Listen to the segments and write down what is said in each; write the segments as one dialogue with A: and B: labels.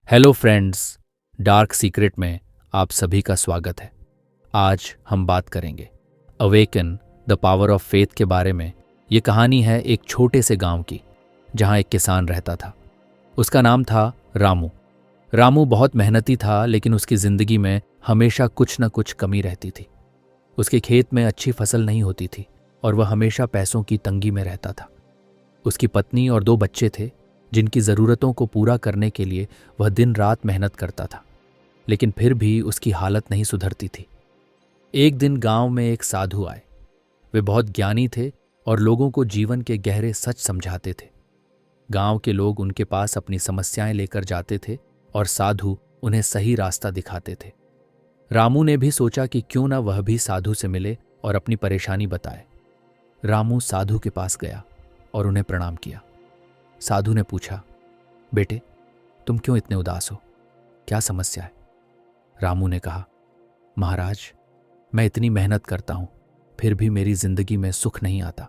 A: Hello friends, dark secret में आप सभी का स्वागत है। आज हम बात करेंगे awaken the power of faith के बारे में। ये कहानी है एक छोटे से गांव की, जहां एक किसान रहता था। उसका नाम था रामू। रामू बहुत मेहनती था, लेकिन उसकी जिंदगी में हमेशा कुछ न कुछ कमी रहती थी। उसके खेत में अच्छी फसल नहीं होती थी और वह हमेशा पैसों की तंगी में रहता था। उसकी पत्नी और 2 बच्चे थे, जिनकी ज़रूरतों को पूरा करने के लिए वह दिन रात मेहनत करता था, लेकिन फिर भी उसकी हालत नहीं सुधरती थी। एक दिन गांव में एक साधु आए। वे बहुत ज्ञानी थे और लोगों को जीवन के गहरे सच समझाते थे। गांव के लोग उनके पास अपनी समस्याएं लेकर जाते थे और साधु उन्हें सही रास्ता दिखाते थे। रामू ने भी सोचा कि क्यों ना वह भी साधु से मिले और अपनी परेशानी बताए। रामू साधु के पास गया और उन्हें प्रणाम किया। साधु ने पूछा, बेटे, तुम क्यों इतने उदास हो? क्या समस्या है? रामू ने कहा, महाराज, मैं इतनी मेहनत करता हूं, फिर भी मेरी जिंदगी में सुख नहीं आता।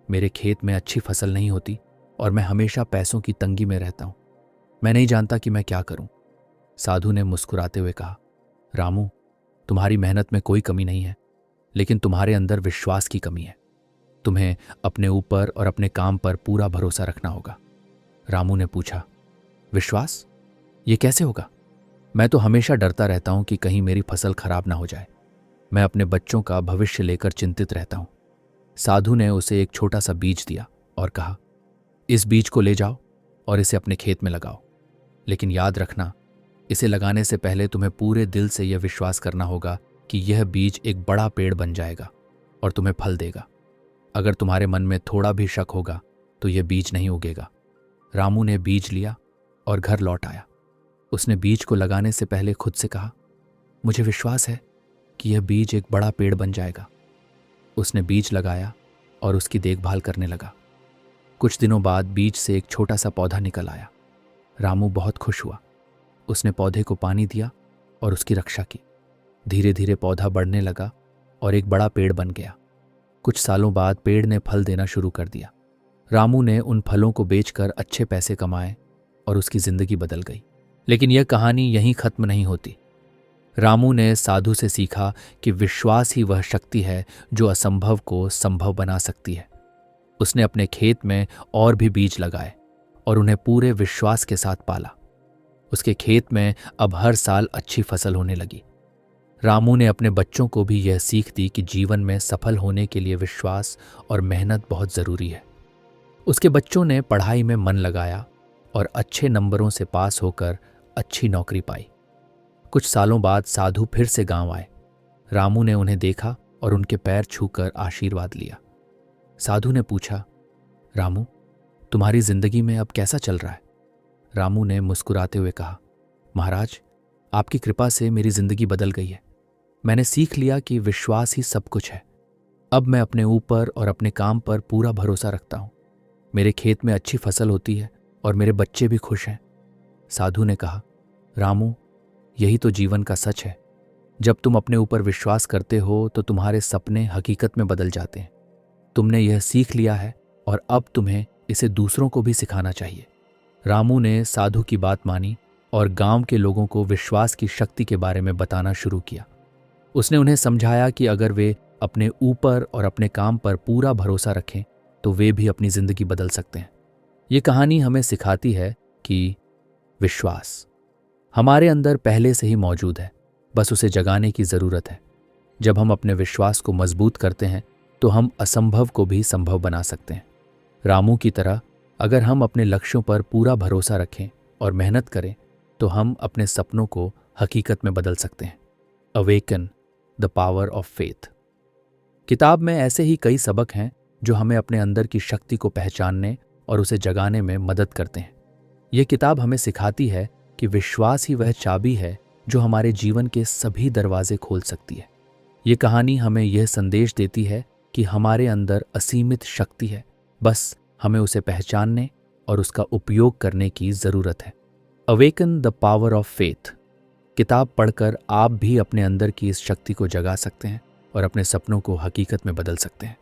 A: मेरे खेत में अच्छी फसल नहीं होती और मैं हमेशा पैसों की तंगी में रहता हूं। मैं नहीं जानता कि मैं क्या करूं। साधु ने मुस्कुराते हुए कहा, रामू, तुम्हारी मेहनत में कोई कमी नहीं है, लेकिन तुम्हारे अंदर विश्वास की कमी है। तुम्हें अपने ऊपर और अपने काम पर पूरा भरोसा रखना होगा। रामू ने पूछा, विश्वास? ये कैसे होगा? मैं तो हमेशा डरता रहता हूं कि कहीं मेरी फसल खराब ना हो जाए। मैं अपने बच्चों का भविष्य लेकर चिंतित रहता हूं। साधु ने उसे एक छोटा सा बीज दिया और कहा, इस बीज को ले जाओ और इसे अपने खेत में लगाओ। लेकिन याद रखना, इसे लगाने से पहले तुम्हें पूरे दिल से यह विश्वास करना होगा कि यह बीज एक बड़ा पेड़ बन जाएगा और तुम्हें फल देगा। अगर तुम्हारे मन में थोड़ा भी शक होगा तो यह बीज नहीं उगेगा। रामू ने बीज लिया और घर लौट आया। उसने बीज को लगाने से पहले खुद से कहा, मुझे विश्वास है कि यह बीज एक बड़ा पेड़ बन जाएगा। उसने बीज लगाया और उसकी देखभाल करने लगा। कुछ दिनों बाद बीज से एक छोटा सा पौधा निकल आया। रामू बहुत खुश हुआ। उसने पौधे को पानी दिया और उसकी रक्षा की। धीरे धीरे पौधा बढ़ने लगा और एक बड़ा पेड़ बन गया। कुछ सालों बाद पेड़ ने फल देना शुरू कर दिया। रामू ने उन फलों को बेचकर अच्छे पैसे कमाए और उसकी जिंदगी बदल गई। लेकिन यह कहानी यहीं खत्म नहीं होती। रामू ने साधु से सीखा कि विश्वास ही वह शक्ति है जो असंभव को संभव बना सकती है। उसने अपने खेत में और भी बीज लगाए और उन्हें पूरे विश्वास के साथ पाला। उसके खेत में अब हर साल अच्छी फसल होने लगी। रामू ने अपने बच्चों को भी यह सीख दी कि जीवन में सफल होने के लिए विश्वास और मेहनत बहुत जरूरी है। उसके बच्चों ने पढ़ाई में मन लगाया और अच्छे नंबरों से पास होकर अच्छी नौकरी पाई। कुछ सालों बाद साधु फिर से गांव आए। रामू ने उन्हें देखा और उनके पैर छूकर आशीर्वाद लिया। साधु ने पूछा, रामू, तुम्हारी जिंदगी में अब कैसा चल रहा है? रामू ने मुस्कुराते हुए कहा, महाराज, आपकी कृपा से मेरी जिंदगी बदल गई है। मैंने सीख लिया कि विश्वास ही सब कुछ है। अब मैं अपने ऊपर और अपने काम पर पूरा भरोसा रखता हूं। मेरे खेत में अच्छी फसल होती है और मेरे बच्चे भी खुश हैं। साधु ने कहा, रामू, यही तो जीवन का सच है। जब तुम अपने ऊपर विश्वास करते हो तो तुम्हारे सपने हकीकत में बदल जाते हैं। तुमने यह सीख लिया है और अब तुम्हें इसे दूसरों को भी सिखाना चाहिए। रामू ने साधु की बात मानी और गांव के लोगों को विश्वास की शक्ति के बारे में बताना शुरू किया। उसने उन्हें समझाया कि अगर वे अपने ऊपर और अपने काम पर पूरा भरोसा रखें तो वे भी अपनी जिंदगी बदल सकते हैं। ये कहानी हमें सिखाती है कि विश्वास हमारे अंदर पहले से ही मौजूद है, बस उसे जगाने की जरूरत है। जब हम अपने विश्वास को मजबूत करते हैं तो हम असंभव को भी संभव बना सकते हैं। रामू की तरह अगर हम अपने लक्ष्यों पर पूरा भरोसा रखें और मेहनत करें तो हम अपने सपनों को हकीकत में बदल सकते हैं। Awaken the power of faith किताब में ऐसे ही कई सबक हैं जो हमें अपने अंदर की शक्ति को पहचानने और उसे जगाने में मदद करते हैं। यह किताब हमें सिखाती है कि विश्वास ही वह चाबी है जो हमारे जीवन के सभी दरवाजे खोल सकती है। ये कहानी हमें यह संदेश देती है कि हमारे अंदर असीमित शक्ति है, बस हमें उसे पहचानने और उसका उपयोग करने की जरूरत है। Awaken the power of faith किताब पढ़कर आप भी अपने अंदर की इस शक्ति को जगा सकते हैं और अपने सपनों को हकीकत में बदल सकते हैं।